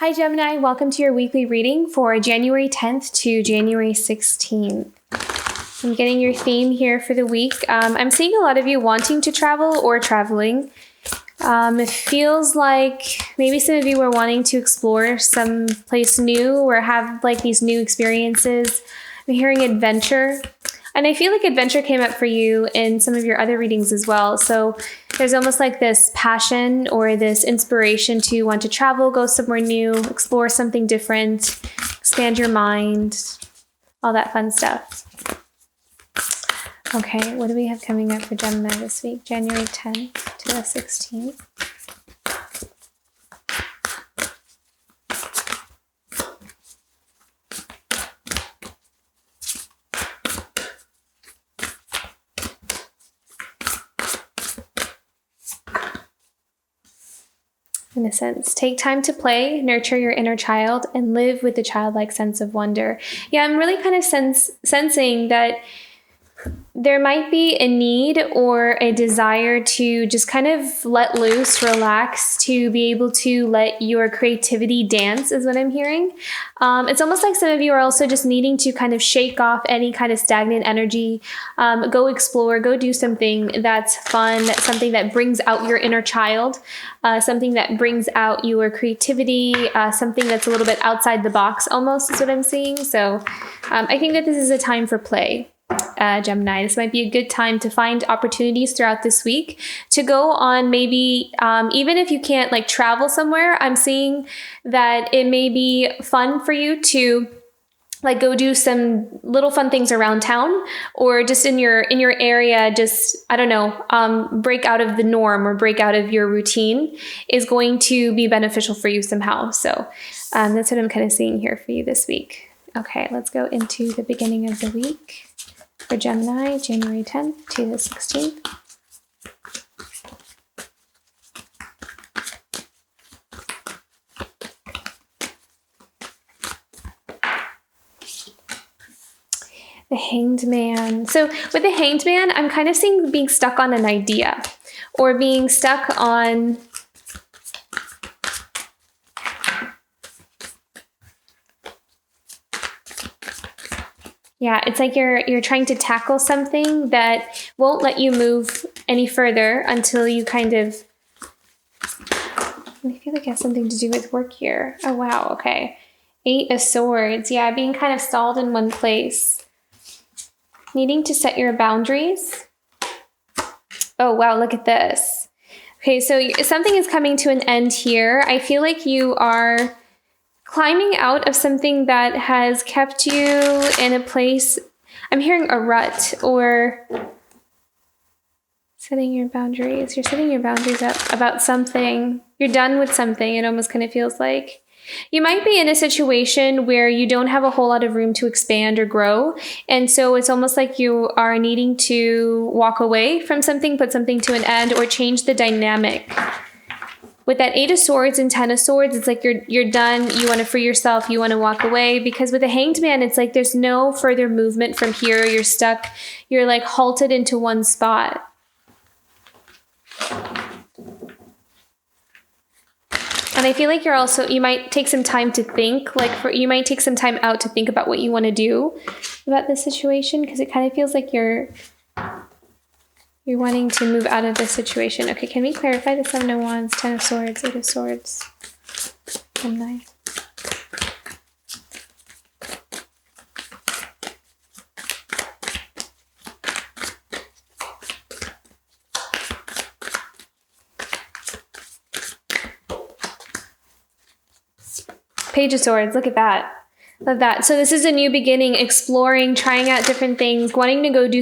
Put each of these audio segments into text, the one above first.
Hi Gemini, welcome to your weekly reading for January 10th to January 16th. I'm getting your theme here for the week. I'm seeing a lot of you wanting to travel or traveling. It feels like maybe some of you are wanting to explore some place new or have like these new experiences. I'm hearing adventure. And I feel like adventure came up for you in some of your other readings as well. So there's almost like this passion or this inspiration to want to travel, go somewhere new, explore something different, expand your mind, all that fun stuff. Okay, what do we have coming up for Gemini this week? January 10th to the 16th. In a sense, take time to play, nurture your inner child, and live with a childlike sense of wonder. Yeah, I'm really kind of sensing that there might be a need or a desire to just kind of let loose, relax, to be able to let your creativity dance is what I'm hearing. It's almost like some of you are also just needing to kind of shake off any kind of stagnant energy, go explore, go do something that's fun, something that brings out your inner child, something that brings out your creativity, something that's a little bit outside the box almost is what I'm seeing. So I think that this is a time for play. Gemini, this might be a good time to find opportunities throughout this week to go on maybe, even if you can't like travel somewhere, I'm seeing that it may be fun for you to like go do some little fun things around town or just in your area, just, I don't know, break out of the norm or break out of your routine is going to be beneficial for you somehow. So that's what I'm kind of seeing here for you this week. Okay, let's go into the beginning of the week. For Gemini, January 10th to the 16th. The Hanged Man. So with the Hanged Man, I'm kind of seeing being stuck on an idea or being stuck on it's like you're trying to tackle something that won't let you move any further until you kind of, I feel like it has something to do with work here. Oh, wow. Okay. 8 of Swords. Yeah, being kind of stalled in one place. Needing to set your boundaries. Oh, wow. Look at this. Okay, so something is coming to an end here. I feel like you are climbing out of something that has kept you in a place, I'm hearing a rut or setting your boundaries. You're setting your boundaries up about something. You're done with something. It almost kind of feels like you might be in a situation where you don't have a whole lot of room to expand or grow. And so it's almost like you are needing to walk away from something, put something to an end, or change the dynamic. With that 8 of Swords and 10 of Swords, it's like you're done. You want to free yourself. You want to walk away. Because with the Hanged Man, it's like there's no further movement from here. You're stuck. You're like halted into one spot. And I feel like you might take some time to think. You might take some time out to think about what you want to do about this situation. Because it kind of feels like you're wanting to move out of this situation. Okay, can we clarify the 7 of Wands, 10 of Swords, 8 of Swords? Gemini. Page of Swords, look at that. Love that. So this is a new beginning, exploring, trying out different things, wanting to go do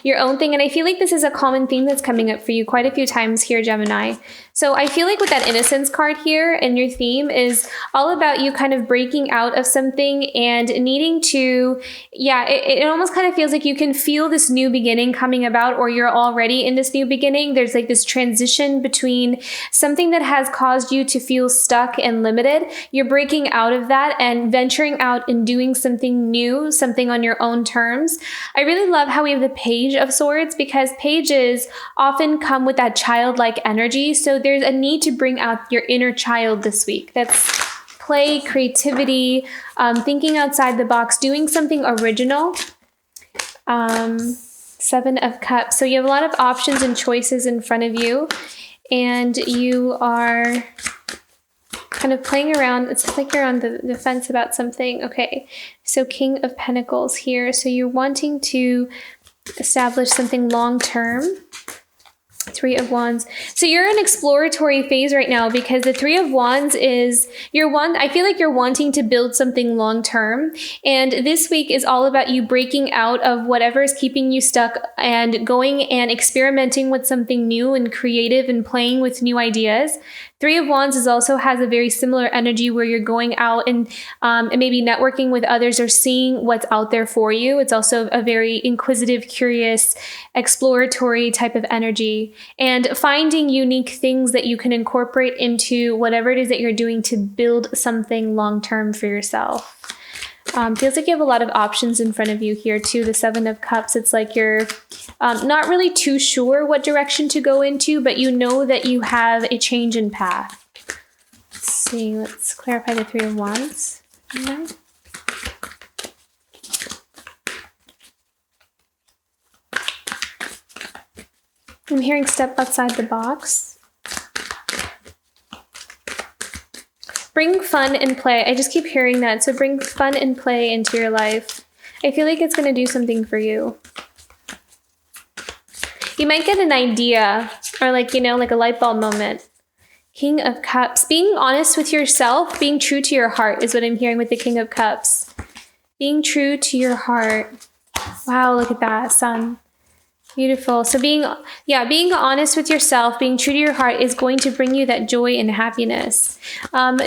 your own thing. And I feel like this is a common theme that's coming up for you quite a few times here, Gemini. So I feel like with that Innocence card here and your theme is all about you kind of breaking out of something and needing to, it almost kind of feels like you can feel this new beginning coming about, or you're already in this new beginning. There's like this transition between something that has caused you to feel stuck and limited. You're breaking out of that and venturing out and doing something new, something on your own terms. I really love how we have the Page of Swords, because pages often come with that childlike energy. So there's a need to bring out your inner child this week. That's play, creativity, thinking outside the box, doing something original. Seven of Cups. So you have a lot of options and choices in front of you, and you are kind of playing around. It's like you're on the fence about something. Okay, so King of Pentacles here. So you're wanting to establish something long-term. Three of Wands. So you're in an exploratory phase right now, because the Three of Wands is I feel like you're wanting to build something long term. And this week is all about you breaking out of whatever is keeping you stuck and going and experimenting with something new and creative and playing with new ideas. Three of Wands also has a very similar energy where you're going out and maybe networking with others or seeing what's out there for you. It's also a very inquisitive, curious, exploratory type of energy, and finding unique things that you can incorporate into whatever it is that you're doing to build something long-term for yourself. Feels like you have a lot of options in front of you here too. The Seven of Cups, it's like you're not really too sure what direction to go into, but you know that you have a change in path. Let's see, let's clarify the Three of Wands. Okay. I'm hearing step outside the box. Bring fun and play. I just keep hearing that. So bring fun and play into your life. I feel like it's going to do something for you. You might get an idea, or like a light bulb moment. King of Cups. Being honest with yourself, being true to your heart is what I'm hearing with the King of Cups. Being true to your heart. Wow, look at that, Sun. Beautiful. So being honest with yourself, being true to your heart is going to bring you that joy and happiness.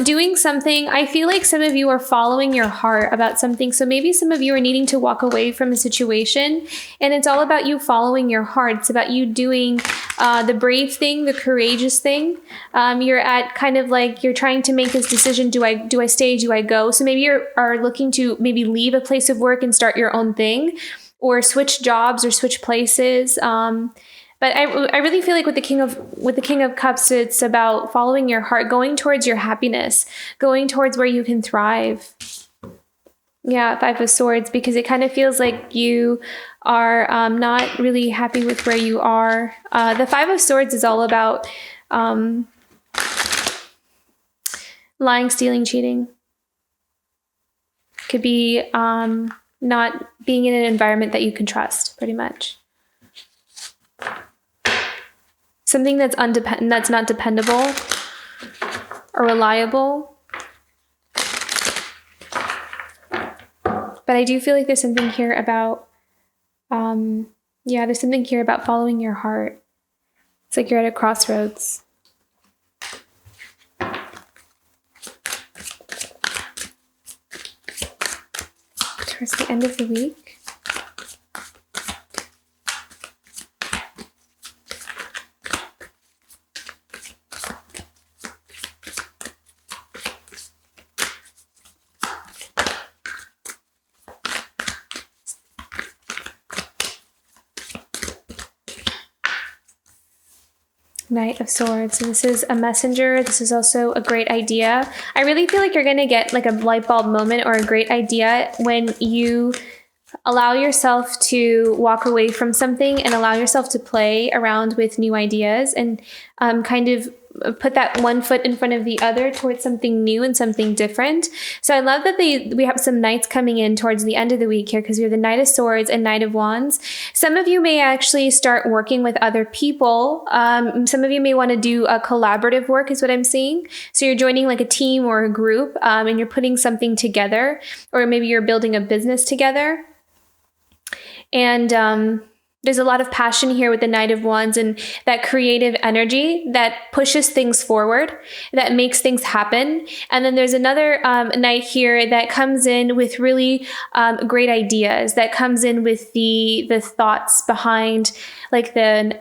Doing something, I feel like some of you are following your heart about something. So maybe some of you are needing to walk away from a situation, and it's all about you following your heart. It's about you doing the brave thing, the courageous thing. You're at kind of like, you're trying to make this decision. Do I stay? Do I go? So maybe you are looking to maybe leave a place of work and start your own thing, or switch jobs or switch places. But I really feel like with the King of Cups, it's about following your heart, going towards your happiness, going towards where you can thrive. Yeah, Five of Swords, because it kind of feels like you are not really happy with where you are. The Five of Swords is all about lying, stealing, cheating. Could be not being in an environment that you can trust, pretty much. Something that's not dependable or reliable. But I do feel like there's something here about, there's something here about following your heart. It's like you're at a crossroads. Towards the end of the week. Knight of Swords. So this is a messenger. This is also a great idea. I really feel like you're going to get like a light bulb moment or a great idea when you allow yourself to walk away from something and allow yourself to play around with new ideas and kind of put that one foot in front of the other towards something new and something different. So I love that we have some knights coming in towards the end of the week here, because we have the Knight of Swords and Knight of Wands. Some of you may actually start working with other people. Some of you may want to do a collaborative work is what I'm seeing. So you're joining like a team or a group and you're putting something together, or maybe you're building a business together. And there's a lot of passion here with the Knight of Wands and that creative energy that pushes things forward, that makes things happen. And then there's another knight here that comes in with really great ideas, that comes in with the thoughts behind like the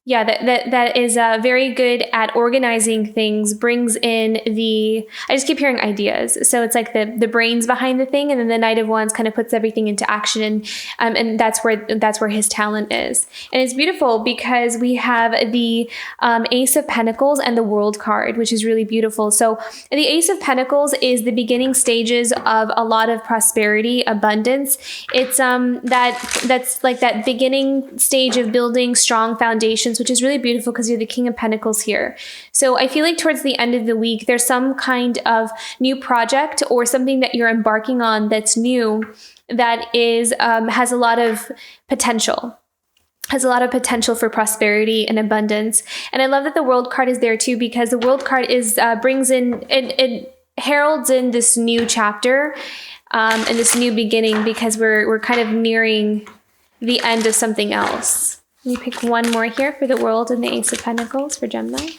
Yeah, that is very good at organizing things, brings in I just keep hearing ideas. So it's like the brains behind the thing, and then the Knight of Wands kind of puts everything into action, and that's where his talent is. And it's beautiful because we have the Ace of Pentacles and the World card, which is really beautiful. So the Ace of Pentacles is the beginning stages of a lot of prosperity, abundance. It's that's like that beginning stage of building strong foundations, which is really beautiful because you're the King of Pentacles here. So I feel like towards the end of the week, there's some kind of new project or something that you're embarking on that's new, that is has a lot of potential. Has a lot of potential for prosperity and abundance. And I love that the World card is there too, because the World card is brings in, it heralds in this new chapter and this new beginning, because we're kind of nearing the end of something else. Let me pick one more here for the World and the Ace of Pentacles for Gemini.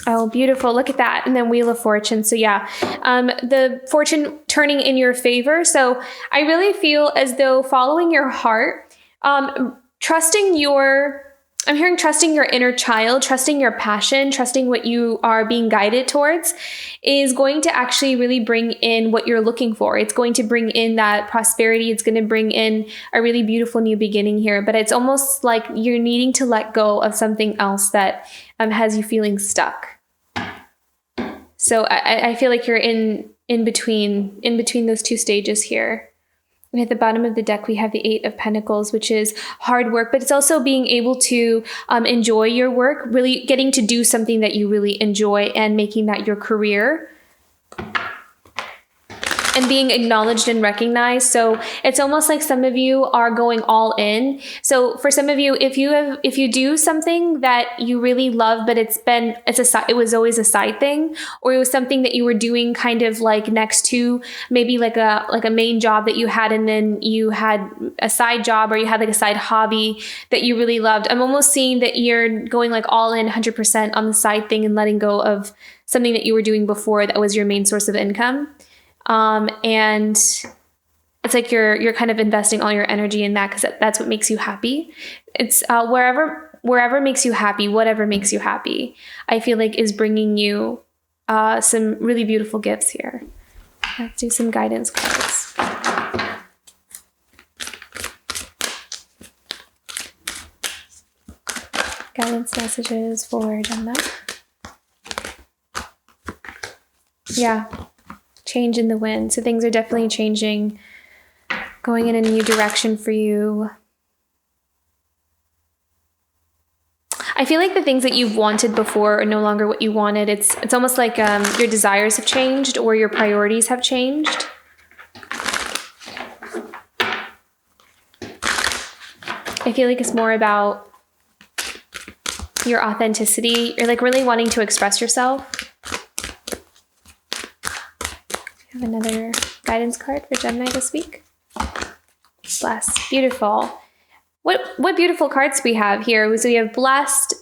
Oh, beautiful. Look at that. And then Wheel of Fortune. So yeah, the fortune turning in your favor. So I really feel as though following your heart, trusting your inner child, trusting your passion, trusting what you are being guided towards is going to actually really bring in what you're looking for. It's going to bring in that prosperity. It's going to bring in a really beautiful new beginning here. But it's almost like you're needing to let go of something else that has you feeling stuck. So I feel like you're in between those two stages here. And at the bottom of the deck, we have the Eight of Pentacles, which is hard work, but it's also being able to enjoy your work, really getting to do something that you really enjoy and making that your career. And being acknowledged and recognized. So it's almost like some of you are going all in. So for some of you, if you do something that you really love, but it was always a side thing, or it was something that you were doing kind of like next to maybe like a main job that you had, and then you had a side job, or you had like a side hobby that you really loved. I'm almost seeing that you're going like all in 100% on the side thing and letting go of something that you were doing before that was your main source of income. And it's like you're kind of investing all your energy in that, because that's what makes you happy. It's wherever makes you happy, whatever makes you happy, I feel like is bringing you some really beautiful gifts here. Let's do some guidance cards. Guidance messages for Gemini. Yeah. Change in the wind. So things are definitely changing, going in a new direction for you. I feel like the things that you've wanted before are no longer what you wanted. It's almost like your desires have changed, or your priorities have changed. I feel like it's more about your authenticity. You're like really wanting to express yourself. I have another guidance card for Gemini this week. Blessed. Beautiful. What beautiful cards we have here. So we have blessed,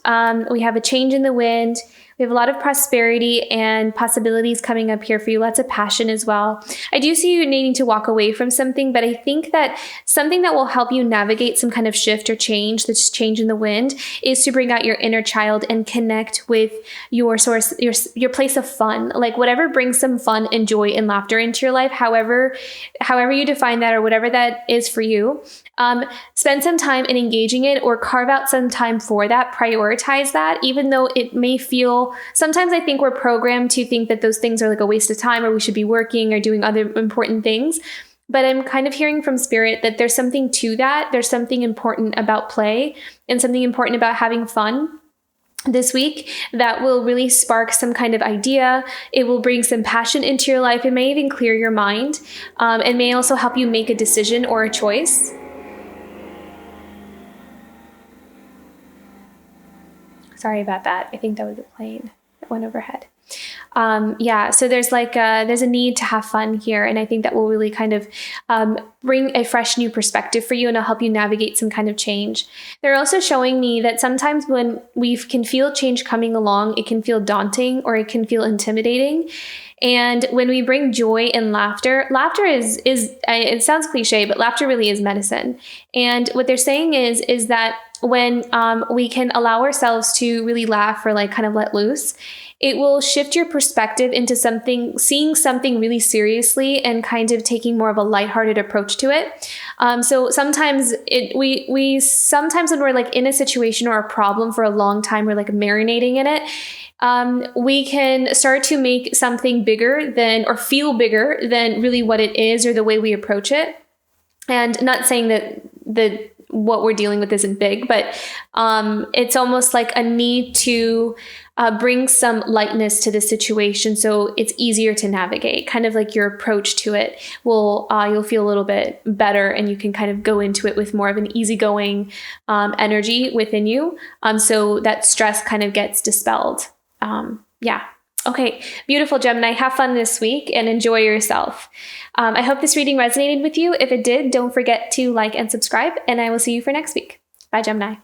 we have a change in the wind, we have a lot of prosperity and possibilities coming up here for you, lots of passion as well. I do see you needing to walk away from something, but I think that something that will help you navigate some kind of shift or change, this change in the wind, is to bring out your inner child and connect with your source, your place of fun. Like whatever brings some fun and joy and laughter into your life, however you define that, or whatever that is for you. Spend some time in engaging it, or carve out some time for that. Prioritize that, even though it may feel, sometimes I think we're programmed to think that those things are like a waste of time, or we should be working or doing other important things. But I'm kind of hearing from Spirit that there's something to that. There's something important about play and something important about having fun this week that will really spark some kind of idea. It will bring some passion into your life. It may even clear your mind. It may also help you make a decision or a choice. Sorry about that. I think that was a plane that went overhead. So there's there's a need to have fun here. And I think that will really kind of bring a fresh new perspective for you, and it'll help you navigate some kind of change. They're also showing me that sometimes when we can feel change coming along, it can feel daunting or it can feel intimidating. And when we bring joy and laughter is it sounds cliche, but laughter really is medicine. And what they're saying is that when we can allow ourselves to really laugh or kind of let loose, it will shift your perspective into seeing something really seriously and kind of taking more of a lighthearted approach to it. So sometimes we sometimes when we're in a situation or a problem for a long time, we're marinating in it. We can start to make something bigger than, or feel bigger than really what it is or the way we approach it. And not saying that what we're dealing with isn't big, but it's almost like a need to bring some lightness to the situation so it's easier to navigate. Kind of like your approach to it you'll feel a little bit better, and you can kind of go into it with more of an easygoing energy within you, so that stress kind of gets dispelled. Okay, beautiful Gemini. Have fun this week and enjoy yourself. I hope this reading resonated with you. If it did, don't forget to like and subscribe, and I will see you for next week. Bye, Gemini.